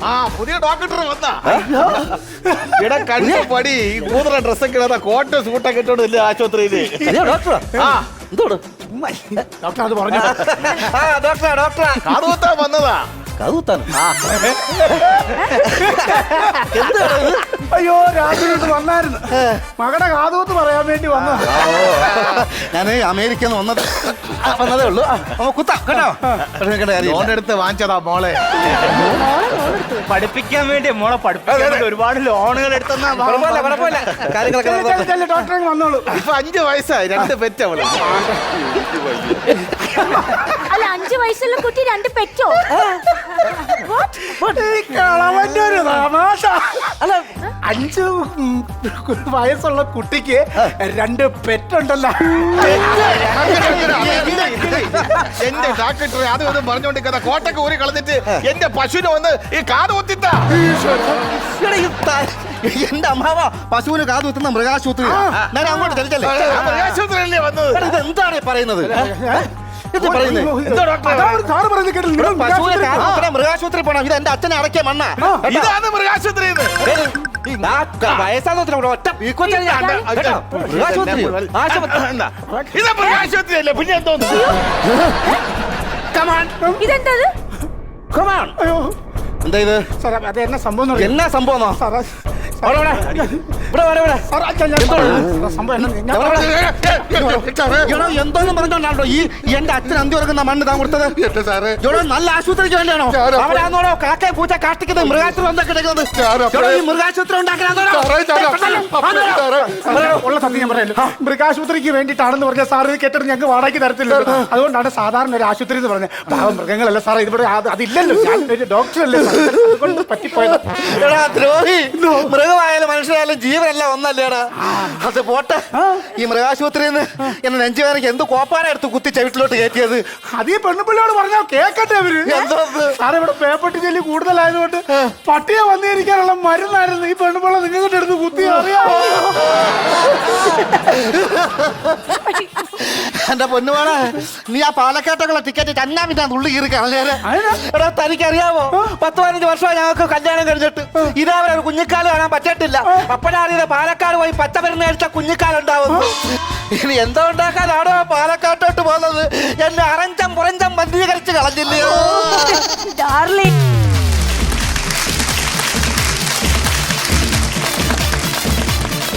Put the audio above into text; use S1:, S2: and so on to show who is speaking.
S1: ആ പുതിയ ഡോക്ടർ വന്നാ ഇവിടെ കണ്ട പടി കൂടുതൽ ഡ്രസ്സൊക്കെ ഇടാ കോട്ട് സൂട്ടൊക്കെ ഇട്ടോണ്ട് വലിയ ആശുപത്രിയില്
S2: ഡോക്ടറാ
S1: ആ
S2: എന്തോട്
S1: ഡോക്ടർ അത് പറഞ്ഞു
S2: ഡോക്ടറാ
S1: കാതുകുത്താൻ വന്നതാ
S2: കാതുകുത്താൻ
S3: അയ്യോ രാത്രി വന്നായിരുന്നു മകളുടെ കാതുകുത്ത് പറയാൻ വേണ്ടി വന്ന
S2: ഞാൻ അമേരിക്കയിൽ നിന്ന് വന്നതേ ഉള്ളൂ കുത്താം കേട്ടോ
S1: ലോൺ എടുത്ത് വാങ്ങിച്ചതാ മോളെ
S4: പഠിപ്പിക്കാൻ വേണ്ടി മോളെ പഠിപ്പിക്കാൻ വേണ്ടി ഒരുപാട് ലോണുകൾ എടുത്തെന്നാ
S2: കാര്യങ്ങളൊക്കെ
S3: ഡോക്ടറെ വന്നോളൂ.
S1: ഇപ്പൊ 5 വയസ്സായി 2 പെറ്റ് അവള്
S5: അല്ല 5 വയസ്സുള്ള കുട്ടി 2 പെറ്റോ?
S3: ഈ കളവന്റെ ഒരു തമാശ. അല്ല 5 വയസ്സുള്ള കുട്ടിക്ക് 2 പെറ്റുണ്ടല്ലോ.
S1: എന്റെ ഡോക്ടർ അത് പറഞ്ഞോണ്ടിരിക്കുന്ന കോട്ടൊക്കെ ഊരി കളഞ്ഞിട്ട് എന്റെ പശുവിനെ വന്ന് ഈ കാത് കുത്തിത്താ.
S2: എന്റെ അമ്മാവ പശുവിന് കാത് കുത്തുന്ന മൃഗാശുപത്രി ഞാൻ അങ്ങോട്ട് ചലിച്ചല്ലേ
S1: മൃഗാശുപത്രിയല്ലേ വന്നത്?
S2: ഇത് എന്താണ് പറയുന്നത് മൃഗാശുപത്രി പോണം ഇത് എന്റെ അച്ഛനെ അടക്കിയ മണ്ണ
S1: ഇതാണ് മൃഗാശുപത്രി ഇത് മൃഗാശുപത്രിയല്ലേ പിന്നെ എന്തോന്നു
S5: ഇതെന്തത്?
S2: എന്താ ഇത്
S3: സാറേ അത് എന്നാ സംഭവം
S2: എന്നാ സംഭവം എന്തോന്നും പറഞ്ഞോണ്ടാണോ ഈ എന്റെ അച്ഛൻ അന്തി ഉറങ്ങുന്ന മണ്ണ് താൻ കൊടുത്തത് നല്ല ആശുപത്രിക്ക് വേണ്ടിയാണോ അവരാന്നോടോ കാക്കയെ പൂച്ച കാട്ടിക്കുന്നത് മൃഗാശുപത്രി എന്താ കിടക്കുന്നത് ഈ മൃഗാശുപത്രി
S3: ഉള്ള സത്യം ഞാൻ പറയല്ലോ മൃഗാശുപത്രിക്ക് വേണ്ടിയിട്ടാണെന്ന് പറഞ്ഞ സാർ ഇത് കേട്ടിട്ട് ഞങ്ങൾക്ക് വാടകയ്ക്ക് തരത്തില്ല അതുകൊണ്ടാണ് സാധാരണ ഒരു ആശുപത്രി എന്ന് പറഞ്ഞത് പാവം മൃഗങ്ങളല്ല സാറേ ഇതിവിടെ അതില്ലല്ലോ ഞാൻ ഒരു ഡോക്ടറല്ലേ അതുകൊണ്ട് പറ്റിപ്പോയത്
S2: ദ്രോഹി മൃഗമായാലും മനുഷ്യരായാലും ജീവനല്ല ഒന്നല്ലേടാ അത് പോട്ടെ ഈ മൃഗാശുപത്രിയിൽ നിന്ന് എന്നെ നെഞ്ചുവേദനയ്ക്ക് എന്ത് കോപ്പാനെ എടുത്ത് കുത്തി ചവിട്ടിലോട്ട് കയറ്റിയത്
S3: അത് ഈ പെണ്ണുപിള്ളയോട് പറഞ്ഞാൽ കേക്കട്ടെ അവര് സാറേ ഇവിടെ പേപ്പട്ടി ജെല്ലി കൂടുതലായതുകൊണ്ട് പട്ടിയെ വന്നിരിക്കാനുള്ള മരുന്നായിരുന്നു ഈ പെണ്ണുപിള്ള നിങ്ങളുടെ അടുത്ത് കുത്തി അറിയാമോ
S2: എന്റെ പൊന്നുവാണ് നീ ആ പാലക്കാട്ടൊക്കെയുള്ള ടിക്കറ്റ് ചന്നാമിന്റെ ഉള്ളി കീറി കളഞ്ഞേരെ എടാ തനിക്കറിയാമോ 10-15 വർഷമായി ഞങ്ങൾക്ക് കല്യാണം കഴിഞ്ഞിട്ട് ഇതേവരെ ഒരു കുഞ്ഞിക്കാല് കാണാൻ പറ്റിയിട്ടില്ല അപ്പോഴാണ് പാലക്കാട് പോയി പച്ച മരുന്ന് കഴിച്ച കുഞ്ഞിക്കാലുണ്ടാവുന്നു ഇനി എന്തോ ഉണ്ടാക്കാനാണോ പാലക്കാട്ടോട്ട് പോകുന്നത് എന്നെ അറഞ്ചം പുറഞ്ചം ബന്ധീകരിച്ച് കളഞ്ഞില്ലയോ
S5: ഡാർലിംഗ്